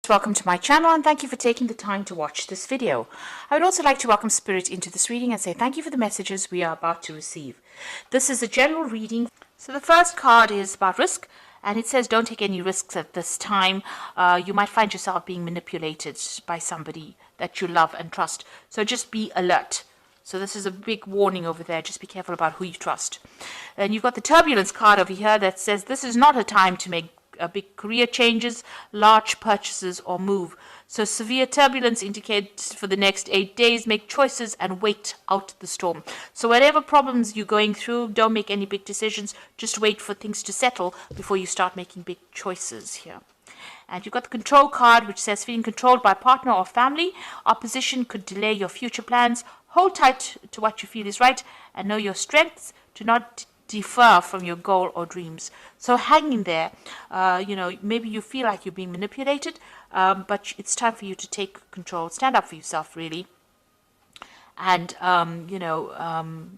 Welcome to my channel and thank you for taking the time to watch this video. I would also like to welcome Spirit into this reading and say thank you for the messages we are about to receive. This is a general reading. So the first card is about risk, and it says don't take any risks at this time. You might find yourself being manipulated by somebody that you love and trust. So just be alert. So this is a big warning over there. Just be careful about who you trust. And you've got the turbulence card over here that says this is not a time to make big career changes, large purchases, or move. So severe turbulence indicates for the next 8 days, make choices and wait out the storm. So whatever problems you're going through, don't make any big decisions. Just wait for things to settle before you start making big choices here. And you've got the control card, which says feeling controlled by partner or family. Opposition could delay your future plans. Hold tight to what you feel is right and know your strengths. Do not defer from your goal or dreams. So hang in there. Maybe you feel like you're being manipulated, but it's time for you to take control. Stand up for yourself, really. And,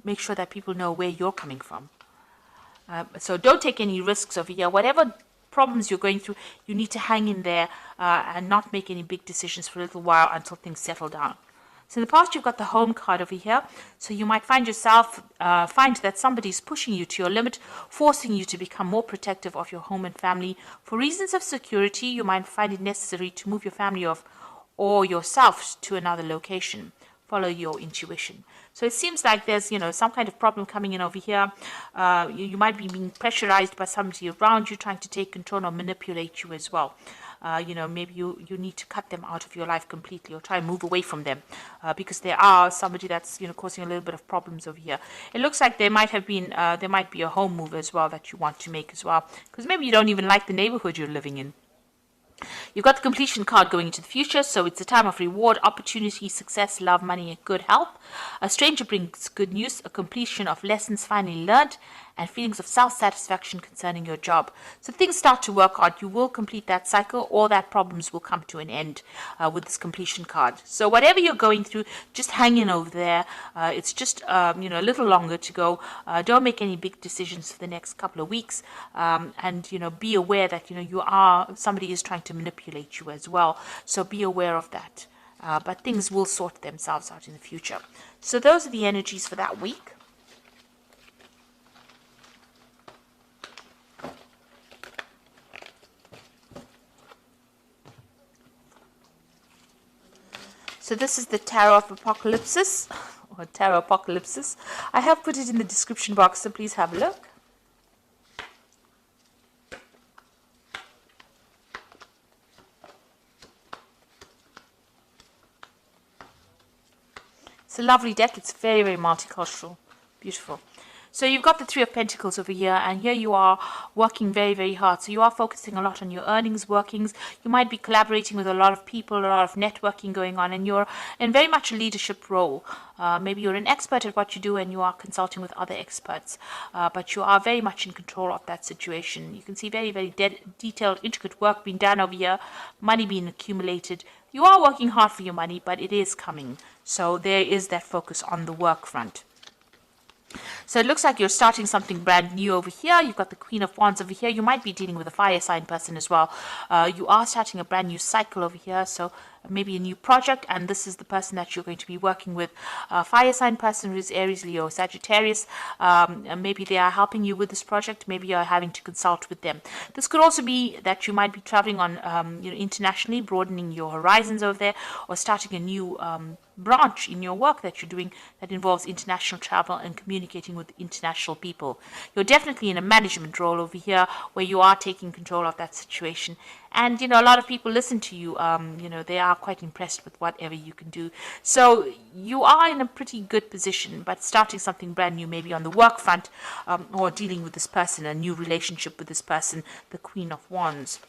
make sure that people know where you're coming from. So don't take any risks over here. Whatever problems you're going through, you need to hang in there and not make any big decisions for a little while until things settle down. So in the past, you've got the home card over here. So you might find yourself, find that somebody's pushing you to your limit, forcing you to become more protective of your home and family. For reasons of security, you might find it necessary to move your family or yourself to another location. Follow your intuition. So it seems like there's, some kind of problem coming in over here. You might be being pressurized by somebody around you trying to take control or manipulate you as well. Maybe you need to cut them out of your life completely or try and move away from them because there are somebody that's, causing a little bit of problems over here. It looks like there might be a home move as well that you want to make as well, because maybe you don't even like the neighborhood you're living in. You've got the completion card going into the future, so it's a time of reward, opportunity, success, love, money, and good health. A stranger brings good news, a completion of lessons finally learned, and feelings of self-satisfaction concerning your job. So things start to work out. You will complete that cycle. All that problems will come to an end with this completion card. So whatever you're going through, just hang in over there. It's just, a little longer to go. Don't make any big decisions for the next couple of weeks. And be aware that, somebody is trying to manipulate you as well. So be aware of that. But things will sort themselves out in the future. So those are the energies for that week. So this is the Tarot of Apocalypsis, or Tarot Apocalypsis. I have put it in the description box, so please have a look. It's a lovely deck. It's very, very multicultural. Beautiful. So you've got the Three of Pentacles over here, and here you are working very, very hard. So you are focusing a lot on your earnings, workings. You might be collaborating with a lot of people, a lot of networking going on, and you're in very much a leadership role. Maybe you're an expert at what you do and you are consulting with other experts, but you are very much in control of that situation. You can see very, very detailed, intricate work being done over here, money being accumulated. You are working hard for your money, but it is coming. So there is that focus on the work front. So it looks like you're starting something brand new over here. You've got the Queen of Wands over here. You might be dealing with a fire sign person as well. You are starting a brand new cycle over here. So maybe a new project, and this is the person that you're going to be working with. A fire sign person who is Aries, Leo, Sagittarius. Maybe they are helping you with this project. Maybe you're having to consult with them. This could also be that you might be traveling on, internationally, broadening your horizons over there, or starting a new branch in your work that you're doing that involves international travel and communicating with international people. You're definitely in a management role over here where you are taking control of that situation. And, a lot of people listen to you. They are quite impressed with whatever you can do. So you are in a pretty good position, but starting something brand new, maybe on the work front, or dealing with this person, a new relationship with this person, the Queen of Wands.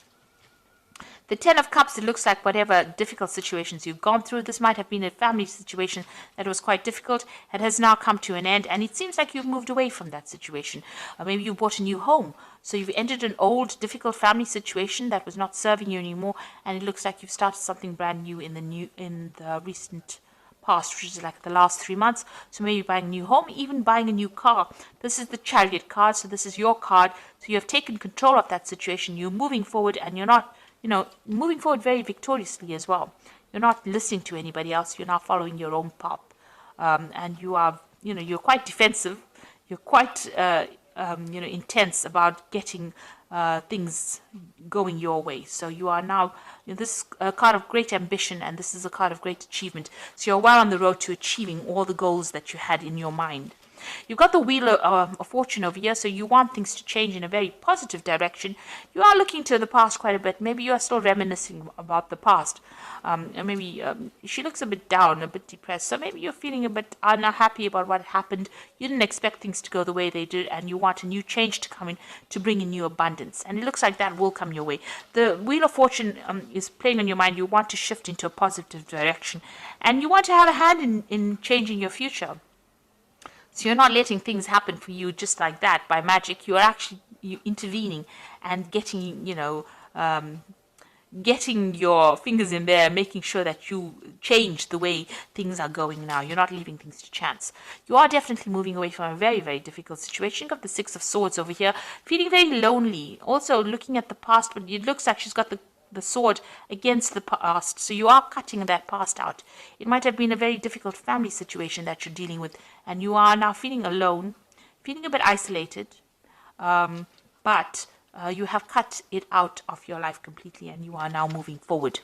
The Ten of Cups, it looks like whatever difficult situations you've gone through, this might have been a family situation that was quite difficult and has now come to an end, and it seems like you've moved away from that situation. Maybe you bought a new home, so you've ended an old, difficult family situation that was not serving you anymore, and it looks like you've started something brand new in the recent past, which is like the last 3 months. So maybe buying a new home, even buying a new car. This is the Chariot card, so this is your card. So you have taken control of that situation. You're moving forward and you're not moving forward very victoriously as well. You're not listening to anybody else. You're now following your own path. And you are, you're quite defensive. You're quite, intense about getting things going your way. So you are now, this is a card of great ambition, and this is a card of great achievement. So you're well on the road to achieving all the goals that you had in your mind. You've got the Wheel of Fortune over here, so you want things to change in a very positive direction. You are looking to the past quite a bit. Maybe you are still reminiscing about the past. And maybe she looks a bit down, a bit depressed. So maybe you're feeling a bit unhappy about what happened. You didn't expect things to go the way they did, and you want a new change to come in to bring in new abundance. And it looks like that will come your way. The Wheel of Fortune is playing on your mind. You want to shift into a positive direction, and you want to have a hand in changing your future. So you're not letting things happen for you just like that by magic. You're actually intervening and getting, getting your fingers in there, making sure that you change the way things are going now. You're not leaving things to chance. You are definitely moving away from a very, very difficult situation. You've got the Six of Swords over here, feeling very lonely. Also looking at the past, but it looks like she's got the sword against the past. So you are cutting that past out. It might have been a very difficult family situation that you're dealing with, and you are now feeling alone, feeling a bit isolated, but you have cut it out of your life completely, and you are now moving forward.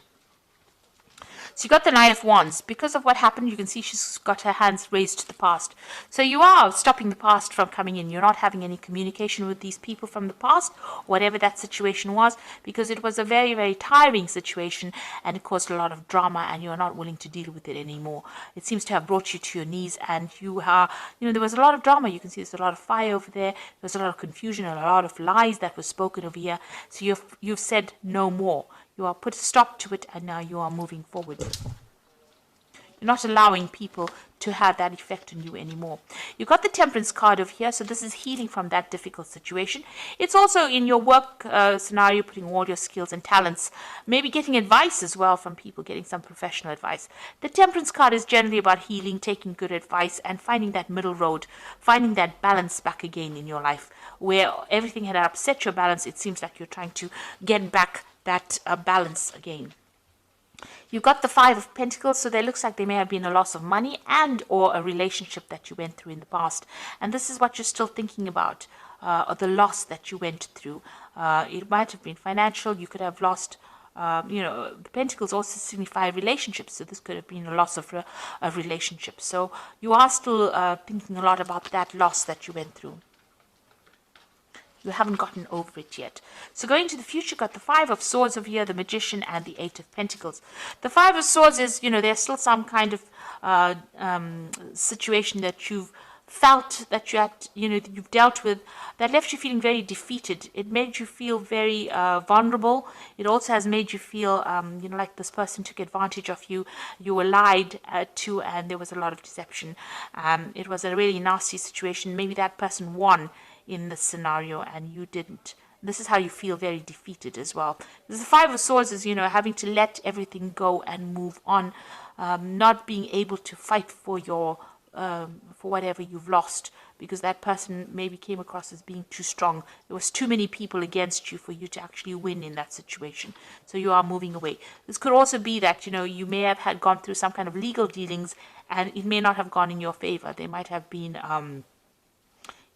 So you got the Knight of Wands. Because of what happened, you can see she's got her hands raised to the past. So you are stopping the past from coming in. You're not having any communication with these people from the past, whatever that situation was, because it was a very, very tiring situation, and it caused a lot of drama, and you're not willing to deal with it anymore. It seems to have brought you to your knees, and you are, there was a lot of drama. You can see there's a lot of fire over there. There's a lot of confusion and a lot of lies that were spoken over here. So you've said no more. You are put a stop to it, and now you are moving forward. You're not allowing people to have that effect on you anymore. You've got the Temperance card over here, so this is healing from that difficult situation. It's also in your work scenario, putting all your skills and talents, maybe getting advice as well from people, getting some professional advice. The Temperance card is generally about healing, taking good advice, and finding that middle road, finding that balance back again in your life. Where everything had upset your balance, it seems like you're trying to get back that balance again. You've got the Five of Pentacles, so there looks like there may have been a loss of money and or a relationship that you went through in the past. And this is what you're still thinking about, or the loss that you went through. It might have been financial. You could have lost, the Pentacles also signify relationships, so this could have been a loss of a relationship. So you are still thinking a lot about that loss that you went through. You haven't gotten over it yet. So going to the future, got the Five of Swords over here, the Magician, and the Eight of Pentacles. The Five of Swords is, there's still some kind of situation that you've felt that you had, you've dealt with, that left you feeling very defeated. It made you feel very vulnerable. It also has made you feel, like this person took advantage of you. You were lied to, and there was a lot of deception. It was a really nasty situation. Maybe that person won in this scenario and you didn't. This is how you feel very defeated as well. The Five of Swords is, having to let everything go and move on, not being able to fight for your for whatever you've lost, because that person maybe came across as being too strong. There was too many people against you for you to actually win in that situation. So you are moving away. This could also be that, you may have gone through some kind of legal dealings, and it may not have gone in your favor. They might have been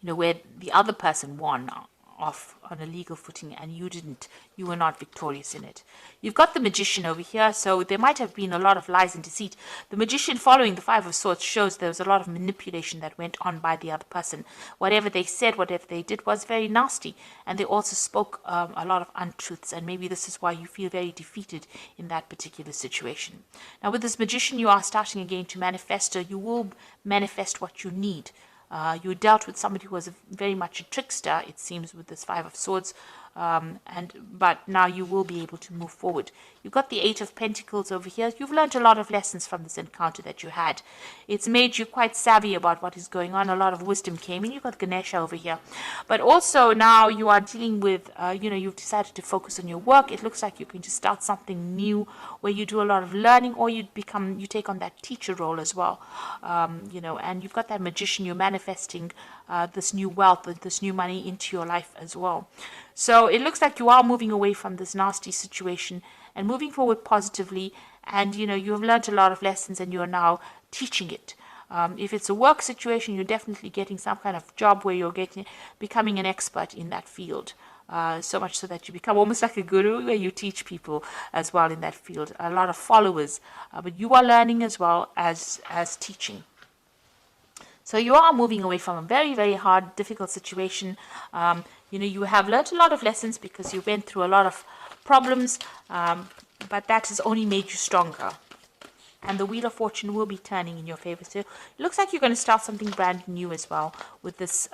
where the other person won off on a legal footing and you didn't. You were not victorious in it. You've got the Magician over here, so there might have been a lot of lies and deceit. The Magician, following the Five of Swords, shows there was a lot of manipulation that went on by the other person. Whatever they said, whatever they did was very nasty, and they also spoke a lot of untruths, and maybe this is why you feel very defeated in that particular situation. Now with this Magician, you are starting again to manifest, or you will manifest what you need. You dealt with somebody who was very much a trickster, it seems, with this Five of Swords, but now you will be able to move forward. You've got the Eight of Pentacles over here. You've learned a lot of lessons from this encounter that you had. It's made you quite savvy about what is going on. A lot of wisdom came in. You've got Ganesha over here. But also now you are dealing with, you've decided to focus on your work. It looks like you're going to start something new where you do a lot of learning, or you take on that teacher role as well. And you've got that Magician. You're manifesting this new wealth, this new money into your life as well. So it looks like you are moving away from this nasty situation and moving forward positively. And, you know, you have learned a lot of lessons and you are now teaching it. If it's a work situation, you're definitely getting some kind of job where you're becoming an expert in that field. So much so that you become almost like a guru, where you teach people as well in that field. A lot of followers, but you are learning as well as teaching. So you are moving away from a very, very hard, difficult situation. You know, you have learned a lot of lessons because you went through a lot of problems, but that has only made you stronger. And the Wheel of Fortune will be turning in your favor. So it looks like you're going to start something brand new as well with this,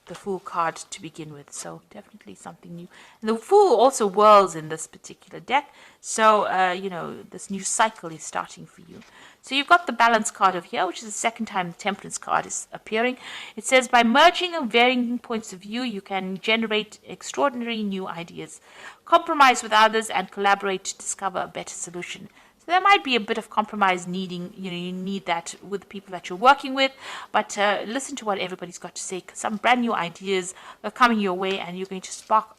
the Fool card to begin with. So definitely something new. And the Fool also whirls in this particular deck. So, you know, this new cycle is starting for you. So you've got the Balance card over here, which is the second time the Temperance card is appearing. It says, by merging and varying points of view, you can generate extraordinary new ideas. Compromise with others and collaborate to discover a better solution. So there might be a bit of compromise needing, you know, you need that with the people that you're working with, but listen to what everybody's got to say, because some brand new ideas are coming your way and you're going to spark,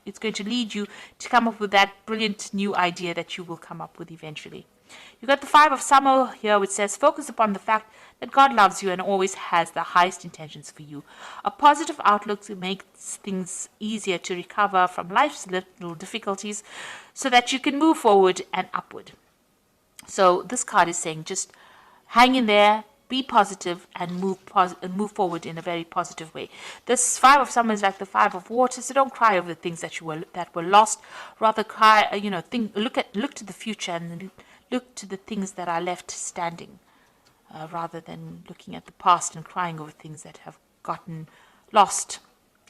it's going to lead you to come up with that brilliant new idea that you will come up with eventually. You've got the Five of Summer here, which says, focus upon the fact that God loves you and always has the highest intentions for you. A positive outlook makes things easier to recover from life's little difficulties so that you can move forward and upward. So this card is saying just hang in there, be positive, and move forward in a very positive way. This Five of Summer is like the Five of Water, so don't cry over the things that were lost. Rather cry, you know, look to the future and look to the things that are left standing, rather than looking at the past and crying over things that have gotten lost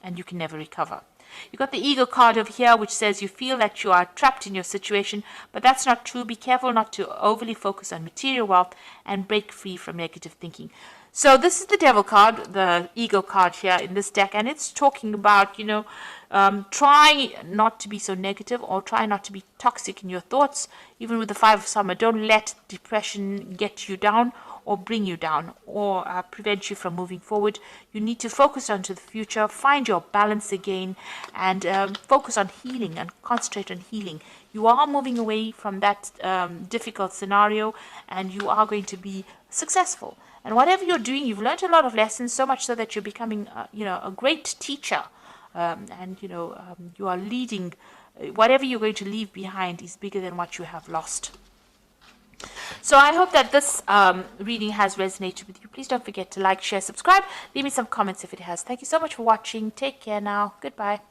and you can never recover. You've got the Eagle card over here, which says you feel that you are trapped in your situation, but that's not true. Be careful not to overly focus on material wealth and break free from negative thinking. So this is the Devil card, the Eagle card here in this deck, and it's talking about, you know, try not to be so negative or try not to be toxic in your thoughts. Even with the Five of Summer, don't let depression get you down or bring you down or prevent you from moving forward. You need to focus onto the future, find your balance again, and focus on healing and concentrate on healing. You are moving away from that difficult scenario and you are going to be successful. And whatever you're doing, you've learned a lot of lessons, so much so that you're becoming you know, a great teacher. And you know, you are leading. Whatever you're going to leave behind is bigger than what you have lost. So I hope that this reading has resonated with you. Please don't forget to like, share, subscribe. Leave me some comments if it has. Thank you so much for watching. Take care now. Goodbye.